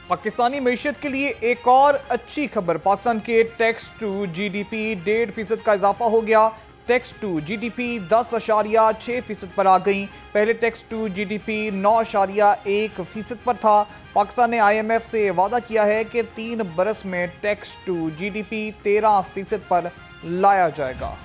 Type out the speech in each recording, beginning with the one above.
पाकिस्तानी मईशत के लिए एक और अच्छी खबर। पाकिस्तान के टैक्स टू जीडीपी 1.5% का इजाफा हो गया। टैक्स टू जीडीपी 10.6% पर आ गई। पहले टैक्स टू जीडीपी 9.1% पर था। पाकिस्तान ने IMF से वादा किया है कि 3 बरस में टैक्स टू जीडीपी 13% पर लाया जाएगा।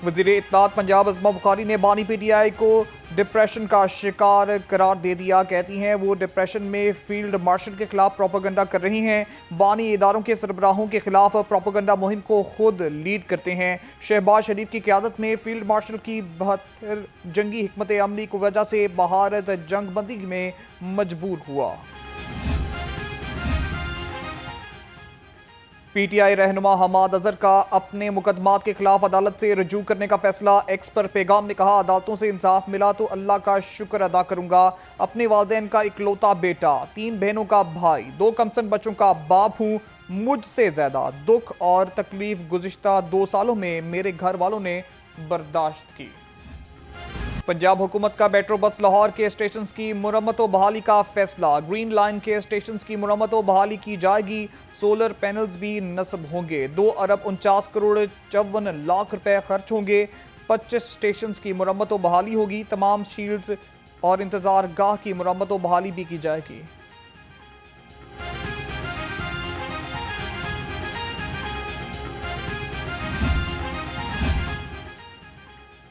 वज़ीर इत्तलात पंजाब अज़मा बुखारी ने बानी PTI को डिप्रेशन का शिकार करार दे दिया। कहती हैं वो डिप्रेशन में फील्ड मार्शल के खिलाफ प्रोपेगेंडा कर रही हैं। बानी इदारों के सरबराहों के खिलाफ प्रोपेगेंडा मुहिम को खुद लीड करते हैं। शहबाज शरीफ की क़यादत में फील्ड मार्शल की 72 जंगी हिकमत अमली की वजह से भारत जंगबंदी में मजबूर हुआ। PTI रहनुमा हमाद अजहर का अपने मुकदमात के खिलाफ अदालत से रजू करने का फैसला। एक्स पर पैगाम ने कहा, अदालतों से इंसाफ मिला तो अल्लाह का शुक्र अदा करूंगा। अपने वालिदैन का इकलौता बेटा, 3 बहनों का भाई, 2 कमसन बच्चों का बाप हूँ। मुझसे ज्यादा दुख और तकलीफ गुज़िश्ता 2 सालों में मेरे घर वालों ने बर्दाश्त की। पंजाब हुकूमत का मेट्रो बस लाहौर के स्टेशन की मुरम्मत व बहाली का फैसला। ग्रीन लाइन के स्टेशन की मुरम्मत व बहाली की जाएगी। सोलर पैनल्स भी नस्ब होंगे। 2 अरब 49 करोड़ 54 लाख रुपए खर्च होंगे। 25 स्टेशन की मुरम्मत व बहाली होगी। तमाम शील्ड्स और इंतजार गाह की मुरम्मत व बहाली भी की जाएगी।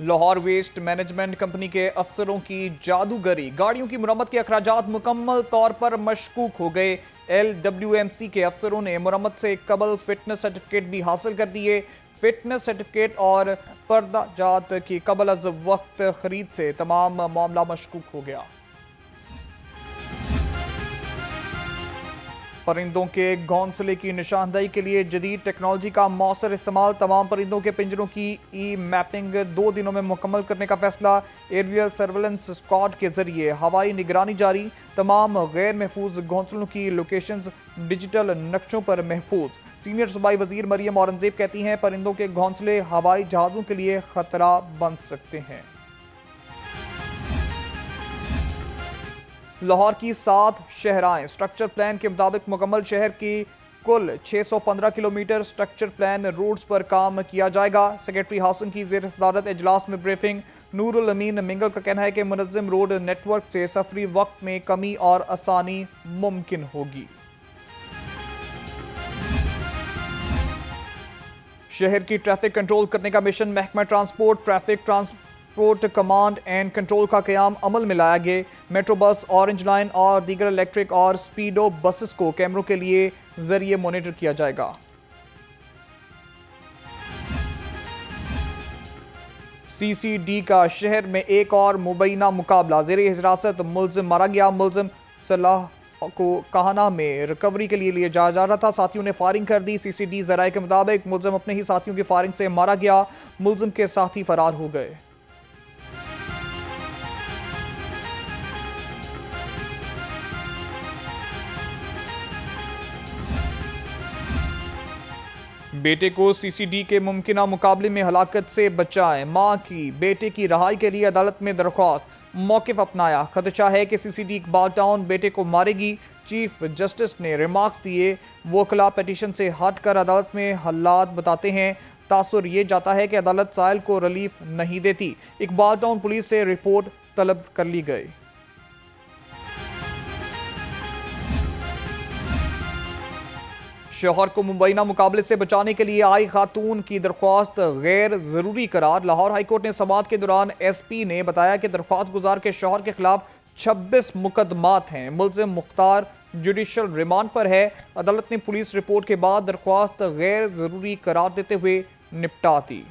लाहौर वेस्ट मैनेजमेंट कंपनी के अफसरों की जादूगरी। गाड़ियों की मुरम्मत के अखराजात मुकम्मल तौर पर मशकूक हो गए। LWMC के अफसरों ने मुरम्मत से कबल फिटनेस सर्टिफिकेट भी हासिल कर दिए। फिटनेस सर्टिफिकेट और पर्दाजात की कबल अज वक्त खरीद से तमाम मामला मशकूक हो गया। परिंदों के घोंसले की निशानदेही के लिए जदीद टेक्नोलॉजी का मौसर इस्तेमाल। तमाम परिंदों के पिंजरों की मैपिंग 2 दिनों में मुकम्मल करने का फैसला। एरियल सर्वेलेंस स्क्वाड के जरिए हवाई निगरानी जारी। तमाम गैर महफूज घोंसलों की लोकेशंस डिजिटल नक्शों पर महफूज। सीनियर सूबाई वजीर मरियम औरंगजेब कहती हैं, परिंदों के घोंसले हवाई जहाजों के लिए खतरा बन सकते हैं। लाहौर की 7 शहराएं स्ट्रक्चर प्लान के मुताबिक मुकम्मल। शहर की कुल 615 किलोमीटर स्ट्रक्चर प्लान रोड्स पर काम किया जाएगा। सेक्रेटरी हाउसिंग की ज़ेर सदारत इजलास में ब्रीफिंग। नूरुल अमीन मिंगल का कहना है कि मुनज़्ज़म रोड नेटवर्क से सफरी वक्त में कमी और आसानी मुमकिन होगी। शहर की ट्रैफिक कंट्रोल करने का मिशन महकमा transport transport command and control का क़याम अमल में लाया गया। मेट्रो बस, ऑरेंज लाइन और दीगर इलेक्ट्रिक और स्पीडो बसेस को कैमरों के लिए जरिए मॉनिटर किया जाएगा। CCD का शहर में एक और मुबैना मुकाबला। ज़ेरे हिरासत मुल्ज़िम मारा गया। मुल्ज़िम सलाह को काहना में रिकवरी के लिए लिया जा रहा था। साथियों ने फायरिंग कर दी। CCD ज़राए के मुताबिक मुल्ज़िम अपने ही साथियों की फायरिंग से मारा गया। मुल्ज़िम के साथी फरार हो गए। बेटे को CCD के मुमकिना मुकाबले में हलाकत से बचाएं। मां की बेटे की रहाई के लिए अदालत में दरख्वास्त। मौक़िफ़ अपनाया। खदशा है कि CCD इकबाल टाउन बेटे को मारेगी। चीफ जस्टिस ने रिमार्क्स दिए। वोकला पिटीशन से हटकर अदालत में हालात बताते हैं। तासुर ये जाता है कि अदालत साइल को रिलीफ नहीं देती। इकबाल टाउन पुलिस से रिपोर्ट तलब कर ली गई। शोहर को मुबैना मुकाबले से बचाने के लिए आई खातून की दरख्वास्त गैर जरूरी करार। लाहौर हाईकोर्ट ने समाअत के दौरान SP ने बताया कि दरख्वास्त गुजार के शोहर के खिलाफ 26 मुकदमात हैं। मुल्ज़िम मुख्तार जुडिशल रिमांड पर है। अदालत ने पुलिस रिपोर्ट के बाद दरख्वास्त गैर जरूरी करार देते हुए निपटा दी।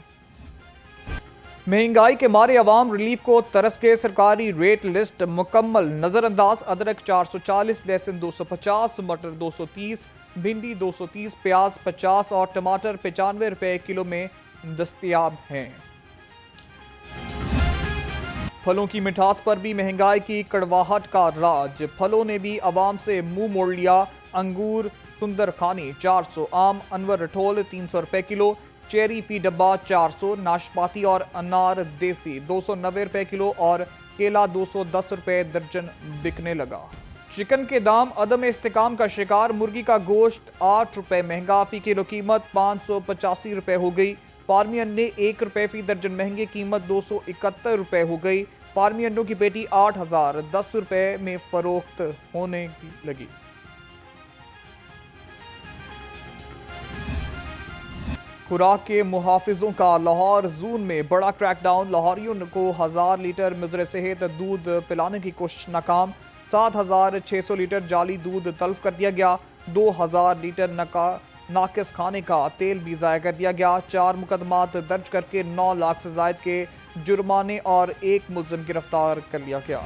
महंगाई के मारे अवाम रिलीफ को तरस के सरकारी रेट लिस्ट मुकम्मल नजरअंदाज। अदरक 440, लहसुन 250, मटर 230, भिंडी 230, प्याज 50 और टमाटर 95 रुपए किलो में दस्तयाब हैं। फलों की मिठास पर भी महंगाई की कड़वाहट का राज। फलों ने भी आवाम से मुंह मोड़ लिया। अंगूर सुंदर खानी 400, आम अनवर रठोल 300 रुपए किलो, चेरी फी डब्बा 400, नाशपाती और अनार देसी 290 रुपए किलो और केला 210 रुपए दर्जन बिकने लगा। चिकन के दाम अदम इस्तेकाम का शिकार, मुर्गी का गोश्त 8 रुपए महंगा, फी किलो कीमत 585 रुपए हो गई। फार्मी अंडे 1 रुपए फी दर्जन महंगे, कीमत 271 रुपए हो गई। फार्मी अंडों की पेटी 8,010 रुपए में फरोख्त होने लगी। खुराक के मुहाफिजों का लाहौर जून में बड़ा क्रैकडाउन, लाहौरियों को 1000 लीटर मुजर सेहत दूध पिलाने की कोशिश नाकाम, 7600 लीटर जाली दूध तल्फ कर दिया गया, 2000 लीटर नाकिस खाने का तेल भी ज़ाया कर दिया गया। 4 मुकदमात दर्ज करके 9 लाख से जायद के जुर्माने और 1 मुलजिम गिरफ्तार कर लिया गया।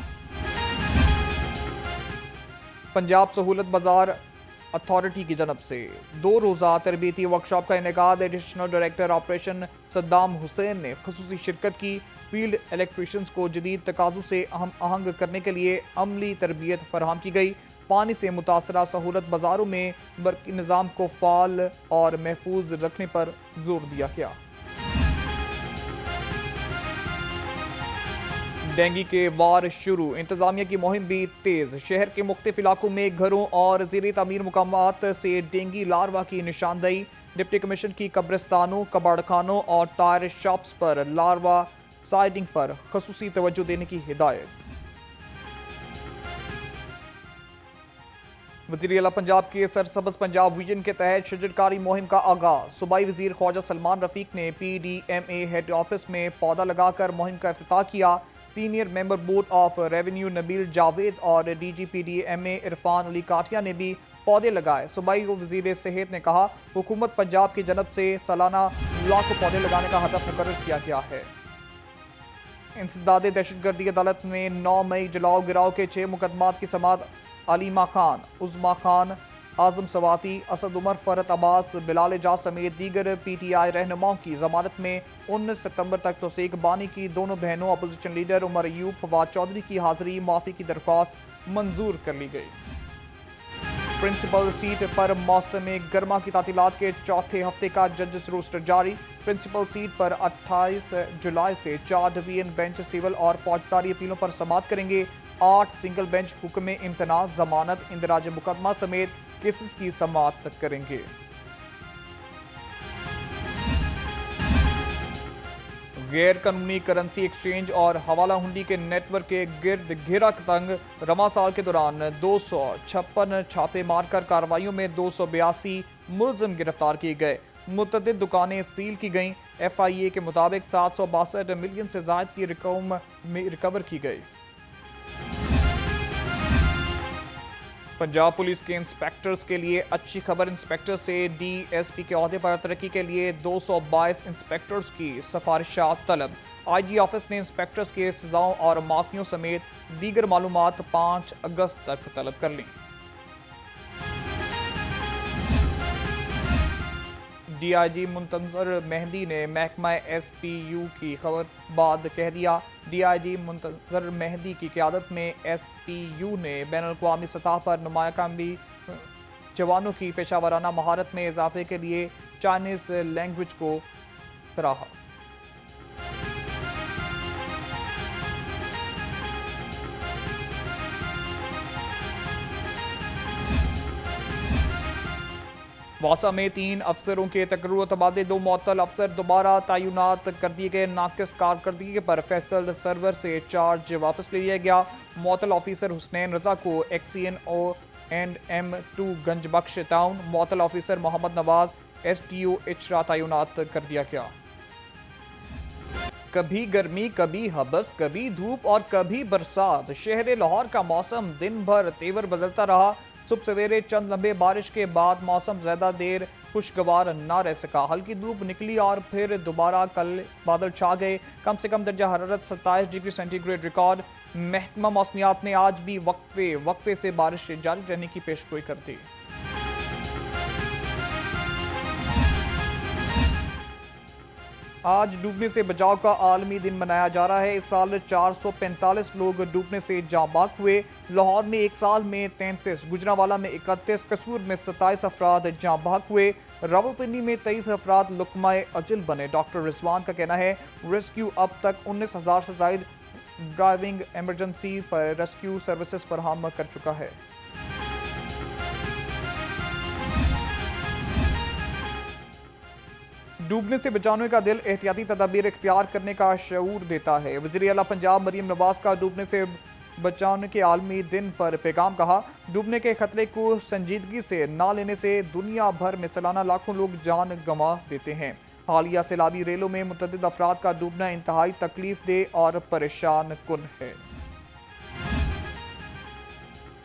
पंजाब सहूलत बाजार अथॉरिटी की जानब से 2 रोज़ा तरबीती वर्कशॉप का इनेकाद additional director operation Saddam Hussain ने खुसूसी शिरकत की। फील्ड इलेक्ट्रीशियंस को जदीद तकाज़ों से अहम आहंग करने के लिए अमली तरबियत फराहम की गई। पानी से मुतासरा सहूलत बाजारों में बरकी निज़ाम को फाल और महफूज रखने पर जोर दिया गया। डेंगू के वार शुरू, इंतजामिया की मुहिम भी तेज। शहर के मुख्तलिफ इलाकों में घरों और ज़ेरे तामीर मुकामात से डेंगू लार्वा की निशानदेही। डिप्टी कमिश्नर की कब्रिस्तानों, कबाड़खानों और टायर शॉप्स पर लार्वा साइडिंग पर खसूसी तवज्जो देने की हिदायत। वज़ीर आला पंजाब के सरसब्ज़ पंजाब विजन के तहत शजरकारी मुहिम का आगाज। सूबाई वज़ीर ख्वाजा सलमान रफीक ने PDMA हेड ऑफिस में पौधा लगाकर मुहिम का इफ्तिताह किया। Senior member board of revenue Nabeel Javed और DG PDMA इरफान अली काटिया ने भी पौधे लगाए। सूबाई वज़ीर सेहत ने कहा, हुकूमत पंजाब की जनब से सालाना लाखों पौधे लगाने का हदफ मुकर्रर किया गया है। इंसदादे दहशतगर्दी अदालत में 9 मई जलाओ गिराव के 6 मुकदमात की समाअत। अलीमा खान, उज़मा खान, आजम सवाती, असद उमर, फरत अब्बास, बिलाल एजाज समेत दीगर PTI रहनुमाओं की जमानत में 19 सितंबर तक तौसीक। बानी की दोनों बहनों अपोजिशन लीडर उमर अयूब, फवाद चौधरी की हाजिरी माफी की दरख्वास्त मंजूर कर ली गई। प्रिंसिपल सीट पर मौसम गर्मा की तातीलात के चौथे हफ्ते का जजेस रोस्टर जारी। प्रिंसिपल सीट पर 28 जुलाई से 4 डिवीजन बेंच सिविल और फौजदारी अपीलों पर समाअत करेंगे। 8 सिंगल बेंच हुक्म इम्तना, जमानत, इंदराज मुकदमा समेत केसेस की समाअत करेंगे। गैर कानूनी करेंसी एक्सचेंज और हवाला हुंडी के नेटवर्क के गिर्द घेरा तंग। रमा साल के दौरान 256 छापे मारकर कार्रवाइयों में 282 मुलजिम गिरफ्तार किए गए। मुतअद्दिद दुकानें सील की गईं। FIA के मुताबिक 762 मिलियन से जायद की रकम रिकवर की गई। पंजाब पुलिस के इंस्पेक्टर्स के लिए अच्छी खबर, इंस्पेक्टर से DSP के ओहदे पर तरक्की के लिए 222 इंस्पेक्टर्स की सिफारिशात तलब। IG ऑफिस ने इंस्पेक्टर्स के सजाओं और माफियों समेत दीगर मालूमात 5 अगस्त तक तलब कर लीं। DIG मुंतजर मेहंदी ने महकमा SPU की खबर बाद कह दिया। DIG मुंतजर मेहंदी की क़यादत में SPU ने बैनुल-अक़वामी सतह पर नुमाया कामयाबी जवानों की पेशावराना महारत में इजाफे के लिए चाइनीज़ लैंग्वेज को सराहा। वासा में 3 अफसरों के तकर्रुर तबादले, 2 मुअत्तल अफसर दोबारा तैनात कर दिए गए। नाकिस कारकर्दगी पर फैसल सर्वर से चार्ज वापस ले लिया गया। मुअत्तल ऑफिसर हुसनैन रजा को XCNO&M2 गंजबख्श टाउन, मुअत्तल ऑफिसर मोहम्मद नवाज STO इचरा तैनात कर दिया गया। कभी गर्मी, कभी हबस, कभी धूप और कभी बरसात। शहर लाहौर का मौसम दिन भर तेवर बदलता रहा। सुबह सवेरे चंद लंबे बारिश के बाद मौसम ज्यादा देर खुशगवार न रह सका। हल्की धूप निकली और फिर दोबारा कल बादल छा गए। कम से कम दर्जा हरारत 27 डिग्री सेंटीग्रेड रिकॉर्ड। महकमा मौसमियात ने आज भी वक्फे से बारिश जारी रहने की पेशगोई कर दी। आज डूबने से बचाव का आलमी दिन मनाया जा रहा है। इस साल 445 लोग डूबने से जाँ बाक हुए। लाहौर में एक साल में 33, गुजरांवाला में 31, कसूर में 27 अफराद जाँ बाक हुए। रावलपिंडी में 23 अफराद लुकमाए अजल बने। डॉक्टर रिजवान का कहना है रेस्क्यू अब तक 19,000 से ज्यादा ड्राइविंग इमरजेंसी पर रेस्क्यू सर्विसेज फराहम कर चुका है। डूबने से बचाने का दिल एहतियाती तदाबीर इख्तियार करने का शऊर देता है। वज़ीर आला पंजाब मरीम नवाज का डूबने से बचाने के आलमी दिन पर पैगाम कहा, डूबने के खतरे को संजीदगी से ना लेने से दुनिया भर में सालाना लाखों लोग जान गंवा देते हैं। हालिया सैलाबी रेलों में मुतअद्दिद अफराद का डूबना इंतहाई तकलीफ दे और परेशान कुन है।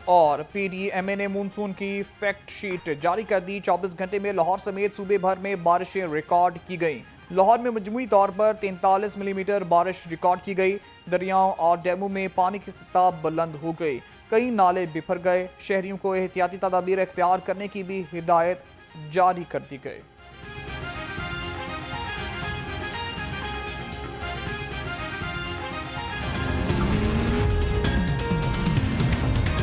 और PDMA ने मानसून की फैक्ट शीट जारी कर दी। 24 घंटे में लाहौर समेत सूबे भर में बारिशें रिकॉर्ड की गई। लाहौर में मजमूई तौर पर 43 मिलीमीटर बारिश रिकॉर्ड की गई। दरियाओं और डैमों में पानी की सतह बुलंद हो गई। कई नाले बिफर गए। शहरियों को एहतियाती तदाबीर इख्तियार करने की भी हिदायत जारी कर दी गई।